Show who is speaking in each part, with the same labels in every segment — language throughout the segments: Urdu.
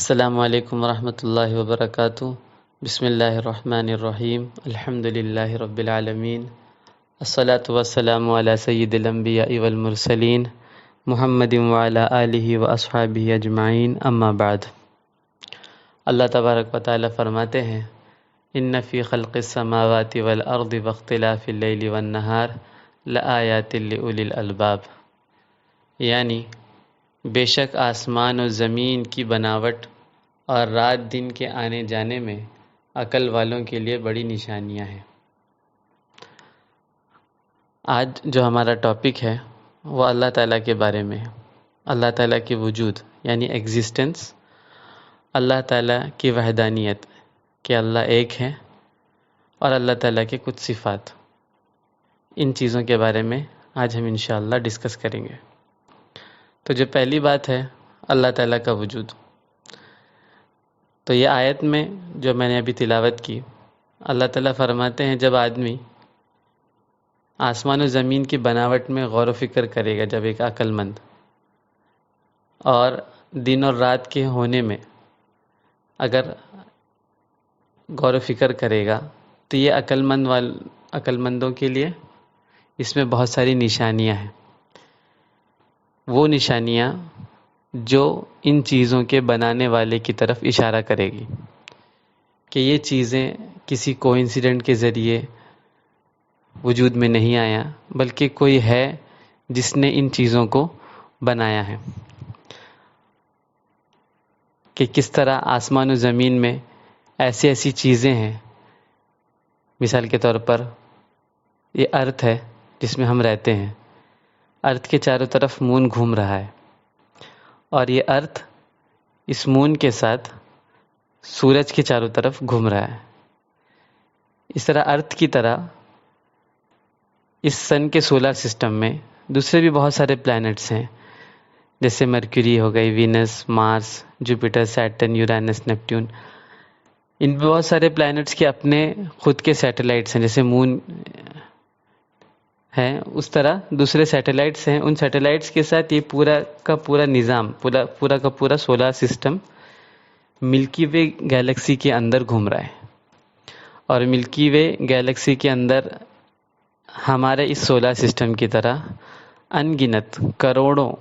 Speaker 1: السلام علیکم ورحمۃ اللہ وبرکاتہ۔ بسم اللہ الرحمن الرحیم، الحمد للہ رب العالمین، الصلاۃ والسلام علی سید الانبیاء والمرسلین محمد وعلی آلہ واصحابہ اجمعین، اما بعد۔ اللہ تبارک و تعالیٰ فرماتے ہیں، ان فی خلق السماوات والارض واختلاف اللیل والنہار لآیات لأولی الالباب، یعنی بے شک آسمان و زمین کی بناوٹ اور رات دن کے آنے جانے میں عقل والوں کے لیے بڑی نشانیاں ہیں۔ آج جو ہمارا ٹاپک ہے وہ اللہ تعالیٰ کے بارے میں ہے، اللہ تعالیٰ کی وجود یعنی ایگزسٹنس، اللہ تعالیٰ کی وحدانیت کہ اللہ ایک ہے، اور اللہ تعالیٰ کے کچھ صفات، ان چیزوں کے بارے میں آج ہم انشاءاللہ ڈسکس کریں گے۔ تو جو پہلی بات ہے اللہ تعالیٰ کا وجود، تو یہ آیت میں جو میں نے ابھی تلاوت کی، اللہ تعالیٰ فرماتے ہیں جب آدمی آسمان و زمین کی بناوٹ میں غور و فکر کرے گا، جب ایک عقل مند اور دن اور رات کے ہونے میں اگر غور و فکر کرے گا تو یہ عقل مندوں کے لیے اس میں بہت ساری نشانیاں ہیں، وہ نشانیاں جو ان چیزوں کے بنانے والے کی طرف اشارہ کرے گی کہ یہ چیزیں کسی کوئنسیڈنٹ کے ذریعے وجود میں نہیں آیا، بلکہ کوئی ہے جس نے ان چیزوں کو بنایا ہے۔ کہ کس طرح آسمان و زمین میں ایسی چیزیں ہیں، مثال کے طور پر یہ ارتھ ہے جس میں ہم رہتے ہیں، ارتھ کے چاروں طرف مون گھوم رہا ہے، اور یہ ارتھ اس مون کے ساتھ سورج کے چاروں طرف گھوم رہا ہے۔ اس طرح ارتھ کی طرح اس سن کے سولر سسٹم میں دوسرے بھی بہت سارے پلانٹس ہیں، جیسے مرکوری ہو گئی، وینس، مارس، جوپیٹر، سیٹرن، یورینس، نیپٹون۔ ان میں بہت سارے پلانٹس کے اپنے خود کے سیٹلائٹس ہیں، جیسے مون ہیں، اس طرح دوسرے سیٹلائٹس ہیں۔ ان سیٹلائٹس کے ساتھ یہ پورا کا پورا نظام، پورا کا پورا سولر سسٹم ملکی وے گیلیکسی کے اندر گھوم رہا ہے، اور ملکی وے گیلیکسی کے اندر ہمارے اس سولر سسٹم کی طرح ان گنت کروڑوں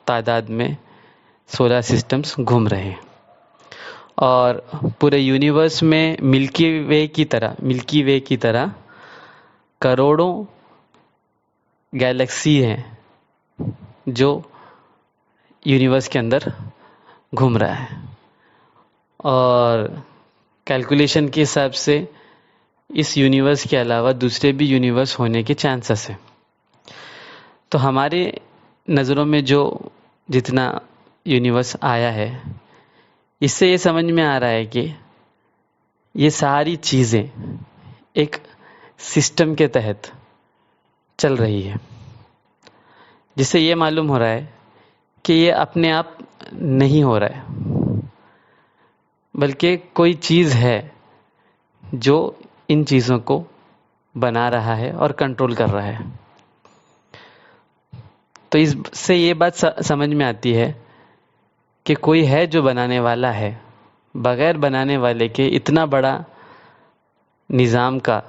Speaker 1: تعداد میں سولر سسٹمز گھوم رہے ہیں، اور پورے یونیورس میں ملکی وے کی طرح کروڑوں گیلیکسی ہیں جو یونیورس کے اندر گھوم رہا ہے، اور کیلکولیشن کے حساب سے اس یونیورس کے علاوہ دوسرے بھی یونیورس ہونے کے چانسز ہیں۔ تو ہمارے نظروں میں جو جتنا یونیورس آیا ہے، اس سے یہ سمجھ میں آ رہا ہے کہ یہ ساری چیزیں ایک سسٹم کے تحت چل رہی ہے، جس سے یہ معلوم ہو رہا ہے کہ یہ اپنے آپ نہیں ہو رہا ہے، بلکہ کوئی چیز ہے جو ان چیزوں کو بنا رہا ہے اور کنٹرول کر رہا ہے۔ تو اس سے یہ بات سمجھ میں آتی ہے کہ کوئی ہے جو بنانے والا ہے، بغیر بنانے والے کے اتنا بڑا نظام کا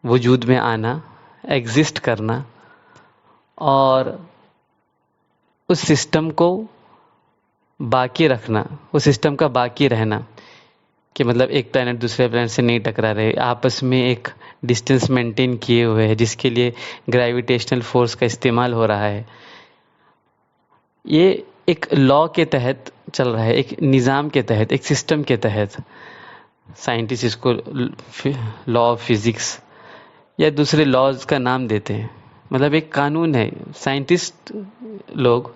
Speaker 1: وجود میں آنا، ایگزسٹ کرنا، اور اس سسٹم کو باقی رکھنا، اس سسٹم کا باقی رہنا، کہ مطلب ایک پلانٹ دوسرے پلانٹ سے نہیں ٹکرا رہے، آپس میں ایک ڈسٹینس مینٹین کیے ہوئے ہے، جس کے لیے گریویٹیشنل فورس کا استعمال ہو رہا ہے۔ یہ ایک لا کے تحت چل رہا ہے، ایک نظام کے تحت، ایک سسٹم کے تحت۔ سائنٹسٹ اس کو لا آف فزکس یا دوسرے لاز کا نام دیتے ہیں، مطلب ایک قانون ہے۔ سائنٹسٹ لوگ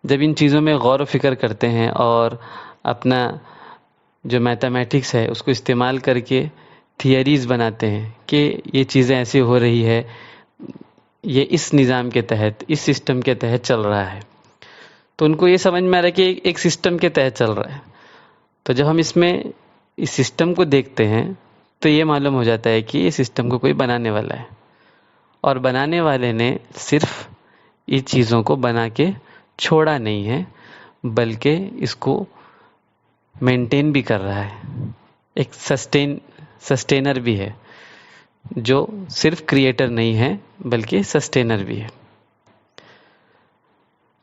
Speaker 1: جب ان چیزوں میں غور و فکر کرتے ہیں اور اپنا جو میتھمیٹکس ہے اس کو استعمال کر کے تھیئریز بناتے ہیں کہ یہ چیزیں ایسی ہو رہی ہے، یہ اس نظام کے تحت، اس سسٹم کے تحت چل رہا ہے، تو ان کو یہ سمجھ میں آ رہا ہے کہ ایک سسٹم کے تحت چل رہا ہے۔ تو جب ہم اس میں اس سسٹم کو دیکھتے ہیں تو یہ معلوم ہو جاتا ہے کہ یہ سسٹم کو کوئی بنانے والا ہے، اور بنانے والے نے صرف اس چیزوں کو بنا کے چھوڑا نہیں ہے، بلکہ اس کو مینٹین بھی کر رہا ہے، ایک سسٹینر بھی ہے، جو صرف کریٹر نہیں ہے بلکہ سسٹینر بھی ہے۔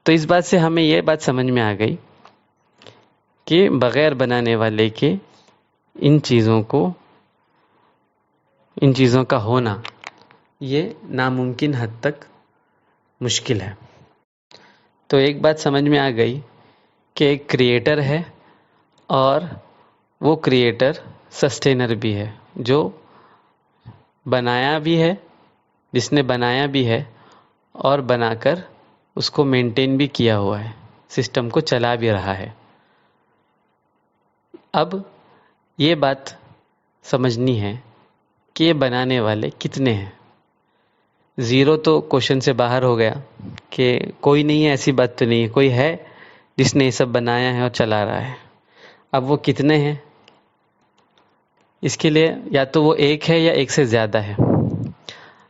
Speaker 1: تو اس بات سے ہمیں یہ بات سمجھ میں آ گئی کہ بغیر بنانے والے کے ان چیزوں کا ہونا یہ ناممکن حد تک مشکل ہے۔ تو ایک بات سمجھ میں آ گئی کہ ایک کریٹر ہے اور وہ کریٹر سسٹینر بھی ہے، جو بنایا بھی ہے، جس نے بنایا بھی ہے اور بنا کر اس کو مینٹین بھی کیا ہوا ہے، سسٹم کو چلا بھی رہا ہے۔ اب یہ بات سمجھنی ہے کہ یہ بنانے والے کتنے ہیں۔ زیرو تو کوشچن سے باہر ہو گیا کہ کوئی نہیں ہے، ایسی بات تو نہیں ہے، کوئی ہے جس نے یہ سب بنایا ہے اور چلا رہا ہے۔ اب وہ کتنے ہیں، اس کے لیے یا تو وہ ایک ہے یا ایک سے زیادہ ہے۔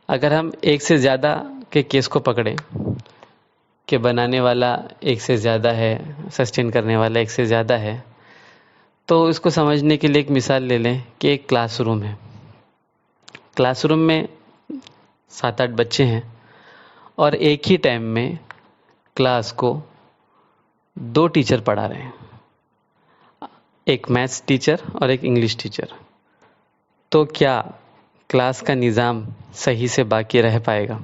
Speaker 1: اگر ہم ایک سے زیادہ کے کیس کو پکڑیں کہ بنانے والا ایک سے زیادہ ہے، سسٹین کرنے والا ایک سے زیادہ ہے، تو اس کو سمجھنے کے لیے ایک مثال لے لیں کہ ایک کلاس روم ہے۔ کلاس روم میں 7-8 بچے ہیں اور ایک ہی ٹائم میں کلاس کو 2 ٹیچر پڑھا رہے ہیں، ایک میتھس ٹیچر اور ایک انگلش ٹیچر۔ تو کیا کلاس کا نظام صحیح سے باقی رہ پائے گا؟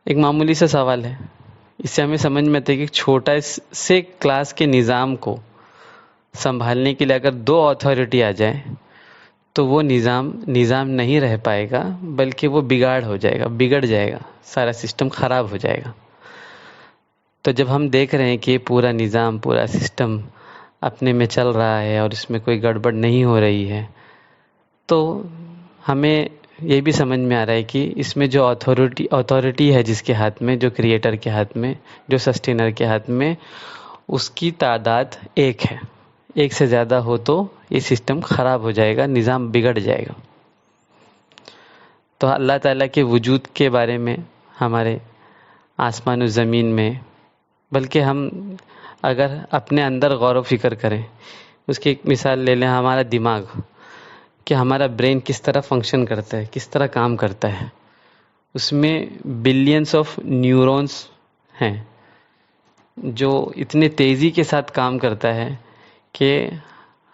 Speaker 1: ایک معمولی سا سوال ہے، اس سے ہمیں سمجھ میں آتا ہے کہ ایک چھوٹا سے کلاس کے نظام کو سنبھالنے کے لیے اگر 2 اتھارٹی آ جائیں تو وہ نظام نہیں رہ پائے گا، بلکہ وہ بگڑ جائے گا، سارا سسٹم خراب ہو جائے گا۔ تو جب ہم دیکھ رہے ہیں کہ پورا نظام، پورا سسٹم اپنے میں چل رہا ہے اور اس میں کوئی گڑبڑ نہیں ہو رہی ہے، تو ہمیں یہ بھی سمجھ میں آ رہا ہے کہ اس میں جو اتھارٹی ہے جس کے ہاتھ میں، جو کریٹر کے ہاتھ میں، جو سسٹینر کے ہاتھ میں، اس کی تعداد ایک ہے۔ ایک سے زیادہ ہو تو یہ سسٹم خراب ہو جائے گا، نظام بگڑ جائے گا۔ تو اللہ تعالیٰ کے وجود کے بارے میں، ہمارے آسمان و زمین میں، بلکہ ہم اگر اپنے اندر غور و فکر کریں، اس کی ایک مثال لے لیں، ہمارا دماغ، کہ ہمارا برین کس طرح فنکشن کرتا ہے، کس طرح کام کرتا ہے۔ اس میں بلینس آف نیورونز ہیں جو اتنے تیزی کے ساتھ کام کرتا ہے کہ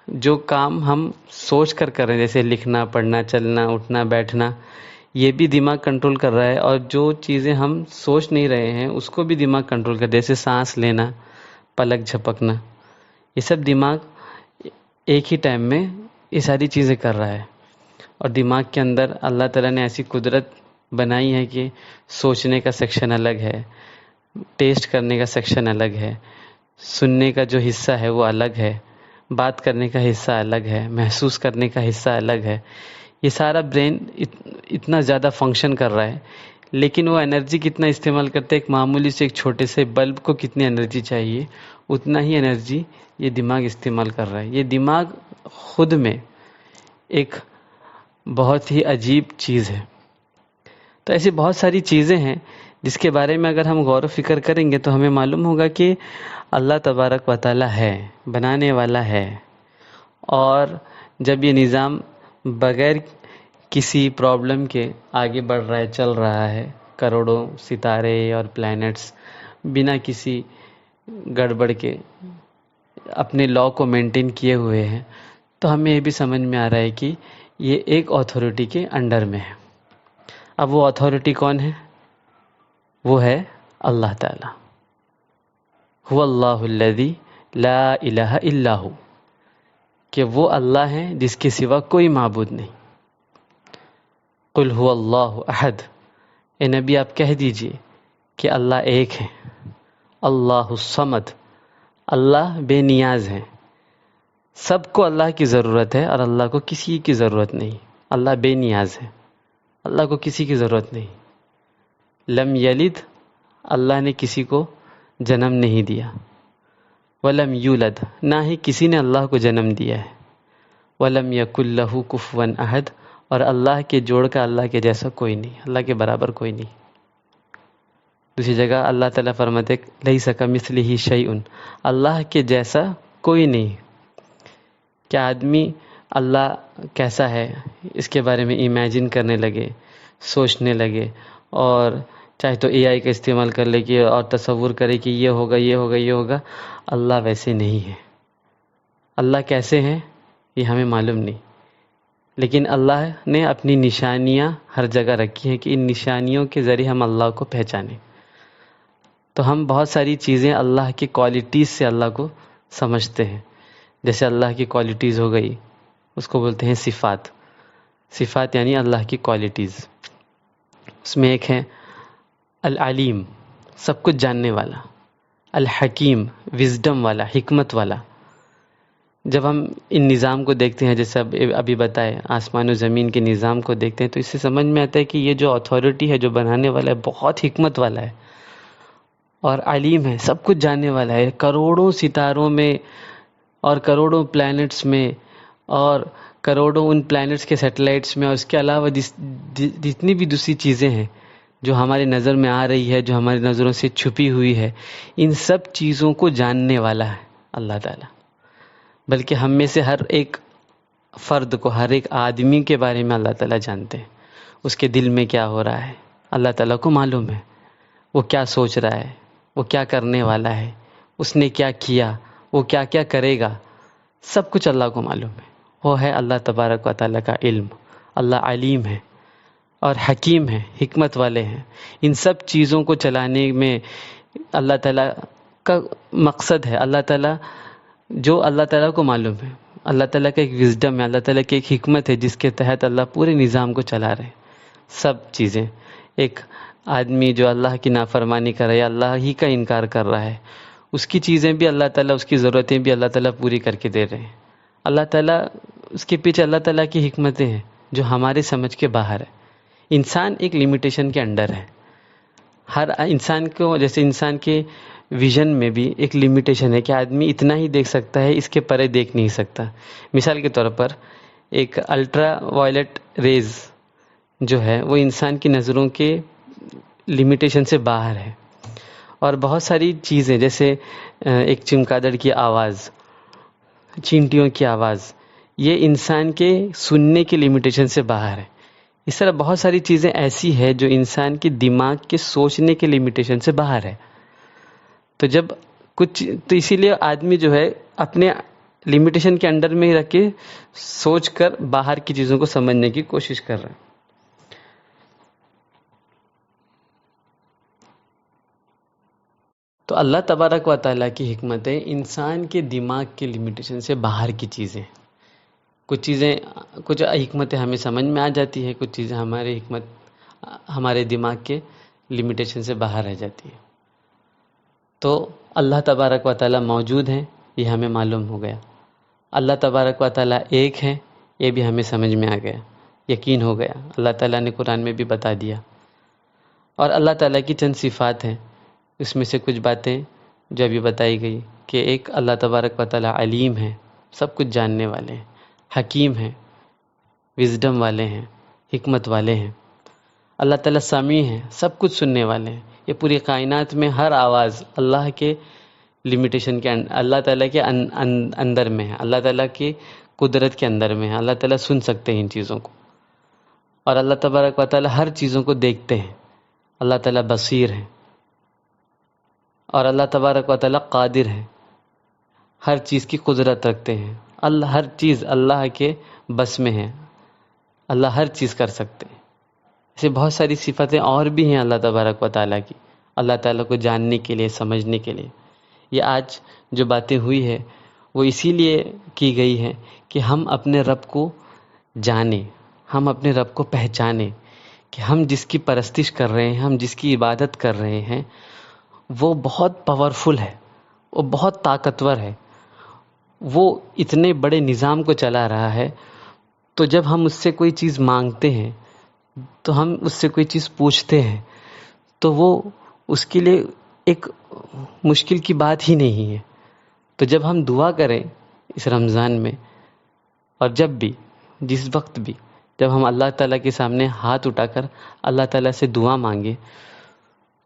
Speaker 1: جو کام ہم سوچ کر رہے ہیں، جیسے لکھنا، پڑھنا، چلنا، اٹھنا، بیٹھنا، یہ بھی دماغ کنٹرول کر رہا ہے، اور جو چیزیں ہم سوچ نہیں رہے ہیں اس کو بھی دماغ کنٹرول کر رہا ہے، جیسے سانس لینا، پلک جھپکنا، یہ سب دماغ ایک ہی ٹائم میں یہ ساری چیزیں کر رہا ہے۔ اور دماغ کے اندر اللہ تعالیٰ نے ایسی قدرت بنائی ہے کہ سوچنے کا سیکشن الگ ہے، ٹیسٹ کرنے کا سیکشن الگ ہے، سننے کا جو حصہ ہے وہ الگ ہے، بات کرنے کا حصہ الگ ہے، محسوس کرنے کا حصہ الگ ہے۔ یہ سارا برین اتنا زیادہ فنکشن کر رہا ہے، لیکن وہ انرجی کتنا استعمال کرتا ہے، ایک معمولی سے ایک چھوٹے سے بلب کو کتنی انرجی چاہیے، اتنا ہی انرجی یہ دماغ استعمال کر رہا ہے۔ یہ دماغ خود میں ایک بہت ہی عجیب چیز ہے۔ تو ایسی بہت ساری چیزیں ہیں جس کے بارے میں اگر ہم غور و فکر کریں گے تو ہمیں معلوم ہوگا کہ اللہ تبارک و تعالی ہے، بنانے والا ہے، اور جب یہ نظام بغیر کسی پرابلم کے آگے بڑھ رہا ہے، چل رہا ہے، کروڑوں ستارے اور پلینٹس بنا کسی گڑبڑ کے اپنے لا کو مینٹین کیے ہوئے ہیں، تو ہمیں یہ بھی سمجھ میں آ رہا ہے کہ یہ ایک اتھارٹی کے انڈر میں ہے۔ اب وہ اتھارٹی کون ہے؟ وہ ہے اللہ تعالی۔ هو اللہ الذی لا الہ الا ہو، کہ وہ اللہ ہیں جس کے سوا کوئی معبود نہیں۔ قل هو اللہ احد، اے نبی آپ کہہ دیجئے کہ اللہ ایک ہے۔ اللہ الصمد، اللہ بے نیاز ہے، سب کو اللہ کی ضرورت ہے اور اللہ کو کسی کی ضرورت نہیں۔ اللہ بے نیاز ہے، اللہ کو کسی کی ضرورت نہیں۔ لم یلد، اللہ نے کسی کو جنم نہیں دیا۔ ولم یولد، نہ ہی کسی نے اللہ کو جنم دیا ہے۔ ولم یکن لہ کفوا احد، اور اللہ کے جوڑ کا اللہ کے جیسا کوئی نہیں، اللہ کے برابر کوئی نہیں۔ دوسری جگہ اللہ تعالیٰ فرماتے لیس کمثلہ شیء، اللہ کے جیسا کوئی نہیں. کیا آدمی اللہ کیسا ہے اس کے بارے میں امیجن کرنے لگے, سوچنے لگے, اور چاہے تو اے آئی کا استعمال کر لے کہ اور تصور کرے کہ یہ ہوگا یہ ہوگا یہ ہوگا. اللہ ویسے نہیں ہے. اللہ کیسے ہیں یہ ہمیں معلوم نہیں, لیکن اللہ نے اپنی نشانیاں ہر جگہ رکھی ہیں کہ ان نشانیوں کے ذریعے ہم اللہ کو پہچانیں. تو ہم بہت ساری چیزیں اللہ کی کوالٹیز سے اللہ کو سمجھتے ہیں. جیسے اللہ کی کوالٹیز ہو گئی, اس کو بولتے ہیں صفات. صفات یعنی اللہ کی کوالٹیز. اس میں ایک ہے العلیم, سب کچھ جاننے والا. الحکیم, وزڈم والا, حکمت والا. جب ہم ان نظام کو دیکھتے ہیں, جیسے ابھی بتائے آسمان و زمین کے نظام کو دیکھتے ہیں, تو اس سے سمجھ میں آتا ہے کہ یہ جو اتھارٹی ہے, جو بنانے والا ہے, بہت حکمت والا ہے اور علیم ہے, سب کچھ جاننے والا ہے. کروڑوں ستاروں میں اور کروڑوں پلانٹس میں اور کروڑوں ان پلانٹس کے سیٹلائٹس میں, اور اس کے علاوہ جتنی بھی دوسری چیزیں ہیں جو ہماری نظر میں آ رہی ہے, جو ہماری نظروں سے چھپی ہوئی ہے, ان سب چیزوں کو جاننے والا ہے اللہ تعالیٰ. بلکہ ہم میں سے ہر ایک فرد کو, ہر ایک آدمی کے بارے میں اللہ تعالیٰ جانتے ہیں. اس کے دل میں کیا ہو رہا ہے اللہ تعالیٰ کو معلوم ہے. وہ کیا سوچ رہا ہے, وہ کیا کرنے والا ہے, اس نے کیا کیا, وہ کیا کیا کرے گا, سب کچھ اللہ کو معلوم ہے. وہ ہے اللہ تبارک و تعالیٰ کا علم. اللہ علیم ہے اور حکیم ہے, حکمت والے ہیں. ان سب چیزوں کو چلانے میں اللہ تعالیٰ کا مقصد ہے. اللہ تعالیٰ جو اللہ تعالیٰ کو معلوم ہے, اللہ تعالیٰ کا ایک وزڈم ہے, اللہ تعالیٰ کی ایک حکمت ہے جس کے تحت اللہ پورے نظام کو چلا رہے ہیں. سب چیزیں, ایک آدمی جو اللہ کی نافرمانی کر رہا ہے, اللہ ہی کا انکار کر رہا ہے, اس کی چیزیں بھی اللہ تعالیٰ, اس کی ضرورتیں بھی اللہ تعالیٰ پوری کر کے دے رہے ہیں. اللہ تعالیٰ, اس کے پیچھے اللہ تعالیٰ کی حکمتیں ہیں جو ہمارے سمجھ کے باہر ہے. انسان ایک لمیٹیشن کے انڈر ہے. ہر انسان کو, جیسے انسان کے ویژن میں بھی ایک لمیٹیشن ہے کہ آدمی اتنا ہی دیکھ سکتا ہے, اس کے پرے دیکھ نہیں سکتا. مثال کے طور پر ایک الٹرا وائلٹ ریز جو ہے وہ انسان کی نظروں کے لمیٹیشن سے باہر ہے. اور بہت ساری چیزیں, جیسے ایک چمگادڑ کی آواز, چینٹیوں کی آواز, یہ انسان کے سننے کے لمیٹیشن سے باہر ہے. اس طرح بہت ساری چیزیں ایسی ہے جو انسان کے دماغ کے سوچنے کے لمیٹیشن سے باہر ہے. تو جب کچھ, تو اسی لیے آدمی جو ہے اپنے لمیٹیشن کے انڈر میں ہی رکھ کے سوچ کر باہر کی چیزوں کو سمجھنے کی کوشش کر رہا ہے. تو اللہ تبارک و تعالیٰ کی حکمتیں انسان کے دماغ کے لمیٹیشن سے باہر کی چیزیں. کچھ حکمتیں ہمیں سمجھ میں آ جاتی ہے, کچھ چیزیں ہمارے دماغ کے لمیٹیشن سے باہر رہ جاتی ہے. تو اللہ تبارک و تعالیٰ موجود ہیں, یہ ہمیں معلوم ہو گیا. اللہ تبارک و تعالیٰ ایک ہیں, یہ بھی ہمیں سمجھ میں آ گیا, یقین ہو گیا. اللہ تعالیٰ نے قرآن میں بھی بتا دیا. اور اللہ تعالیٰ کی چند صفات ہیں, اس میں سے کچھ باتیں جو ابھی بتائی گئی کہ ایک اللہ تبارک و تعالیٰ علیم ہے, سب کچھ جاننے والے ہیں, حکیم ہیں, وزڈم والے ہیں, حکمت والے ہیں. اللہ تعالیٰ سمیع ہیں, سب کچھ سننے والے ہیں. یہ پوری کائنات میں ہر آواز اللہ کے لمیٹیشن کے, اللہ تعالیٰ کے اندر میں ہے, اللہ تعالیٰ کی قدرت کے اندر میں ہے. اللہ تعالیٰ سن سکتے ہیں ان چیزوں کو, اور اللہ تبارک و تعالیٰ ہر چیزوں کو دیکھتے ہیں. اللہ تعالیٰ بصیر ہے, اور اللہ تبارک و تعالیٰ قادر ہے, ہر چیز کی قدرت رکھتے ہیں. ہر چیز اللہ کے بس میں ہے, اللہ ہر چیز کر سکتے ہیں. ایسے بہت ساری صفتیں اور بھی ہیں اللہ تبارک و تعالیٰ کی, اللہ تعالیٰ کو جاننے کے لیے, سمجھنے کے لیے. یہ آج جو باتیں ہوئی ہے وہ اسی لیے کی گئی ہے کہ ہم اپنے رب کو جانیں, ہم اپنے رب کو پہچانیں کہ ہم جس کی پرستش کر رہے ہیں, ہم جس کی عبادت کر رہے ہیں, وہ بہت پاورفل ہے, وہ بہت طاقتور ہے, وہ اتنے بڑے نظام کو چلا رہا ہے. تو جب ہم اس سے کوئی چیز مانگتے ہیں, تو ہم اس سے کوئی چیز پوچھتے ہیں, تو وہ اس کے لیے ایک مشکل کی بات ہی نہیں ہے. تو جب ہم دعا کریں اس رمضان میں, اور جب بھی, جس وقت بھی, جب ہم اللہ تعالیٰ کے سامنے ہاتھ اٹھا کر اللہ تعالیٰ سے دعا مانگیں,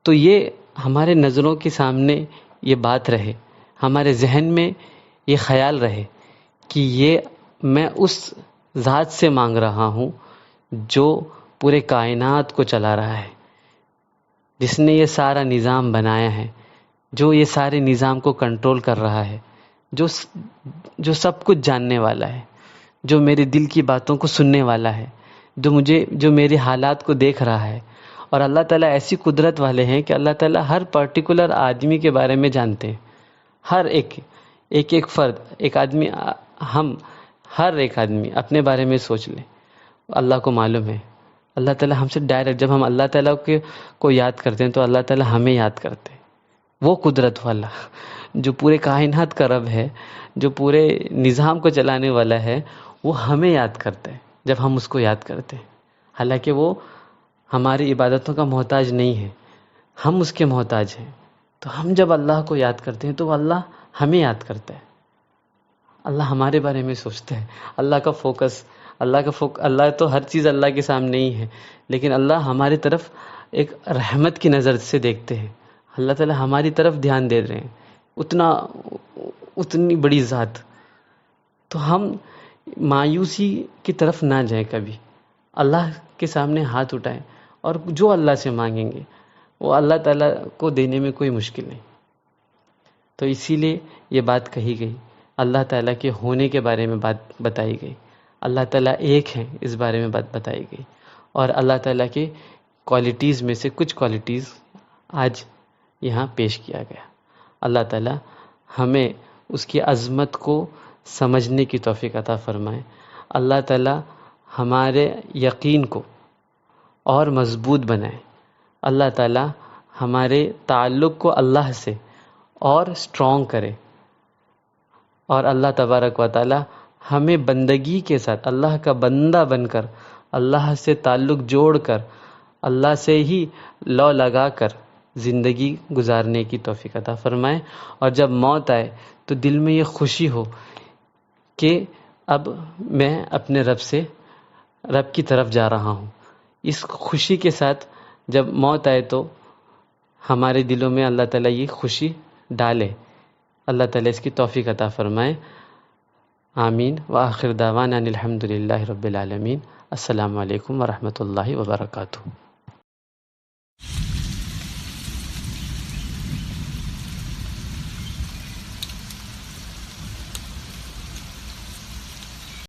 Speaker 1: تو یہ ہمارے نظروں کے سامنے یہ بات رہے, ہمارے ذہن میں یہ خیال رہے کہ یہ میں اس ذات سے مانگ رہا ہوں جو پورے کائنات کو چلا رہا ہے، جس نے یہ سارا نظام بنایا ہے، جو یہ سارے نظام کو کنٹرول کر رہا ہے، جو سب کچھ جاننے والا ہے، جو میرے دل کی باتوں کو سننے والا ہے، جو میرے حالات کو دیکھ رہا ہے۔ اور اللہ تعالیٰ ایسی قدرت والے ہیں کہ اللہ تعالیٰ ہر پرٹیکولر آدمی کے بارے میں جانتے ہیں، ہر ایک فرد، ایک آدمی، ہر ایک آدمی اپنے بارے میں سوچ لے، اللہ کو معلوم ہے۔ اللہ تعالیٰ ہم سے ڈائریکٹ، جب ہم اللہ تعالیٰ کو یاد کرتے ہیں تو اللہ تعالیٰ ہمیں یاد کرتے ہیں۔ وہ قدرت والا جو پورے کائنات کا رب ہے، جو پورے نظام کو چلانے والا ہے، وہ ہمیں یاد کرتا ہے جب ہم اس کو یاد کرتے ہیں، حالانکہ وہ ہماری عبادتوں کا محتاج نہیں ہے، ہم اس کے محتاج ہیں۔ تو ہم جب اللہ کو یاد کرتے ہیں تو وہ اللہ ہمیں یاد کرتا ہے، اللہ ہمارے بارے میں سوچتا ہے۔ اللہ کا فوکس، اللہ تو ہر چیز اللہ کے سامنے ہی ہے، لیکن اللہ ہماری طرف ایک رحمت کی نظر سے دیکھتے ہیں۔ اللہ تعالیٰ ہماری طرف دھیان دے رہے ہیں، اتنی بڑی ذات۔ تو ہم مایوسی کی طرف نہ جائیں، کبھی اللہ کے سامنے ہاتھ اٹھائیں اور جو اللہ سے مانگیں گے وہ اللہ تعالیٰ کو دینے میں کوئی مشکل نہیں۔ تو اسی لیے یہ بات کہی گئی، اللہ تعالیٰ کے ہونے کے بارے میں بات بتائی گئی، اللہ تعالیٰ ایک ہیں اس بارے میں بات بتائی گئی، اور اللہ تعالیٰ کے کوالٹیز میں سے کچھ کوالٹیز آج یہاں پیش کیا گیا۔ اللہ تعالیٰ ہمیں اس کی عظمت کو سمجھنے کی توفیق عطا فرمائے۔ اللہ تعالیٰ ہمارے یقین کو اور مضبوط بنائے۔ اللہ تعالیٰ ہمارے تعلق کو اللہ سے اور اسٹرانگ کرے، اور اللہ تبارک و تعالیٰ ہمیں بندگی کے ساتھ اللہ کا بندہ بن کر، اللہ سے تعلق جوڑ کر، اللہ سے ہی لو لگا کر زندگی گزارنے کی توفیق عطا فرمائے۔ اور جب موت آئے تو دل میں یہ خوشی ہو کہ اب میں اپنے رب کی طرف جا رہا ہوں۔ اس خوشی کے ساتھ جب موت آئے تو ہمارے دلوں میں اللہ تعالیٰ یہ خوشی ڈالے۔ اللہ تعالیٰ اس کی توفیق عطا فرمائے۔ آمین۔ وآخر دعوانا ان الحمد للہ رب العالمین۔ السلام علیکم ورحمۃ اللہ وبرکاتہ۔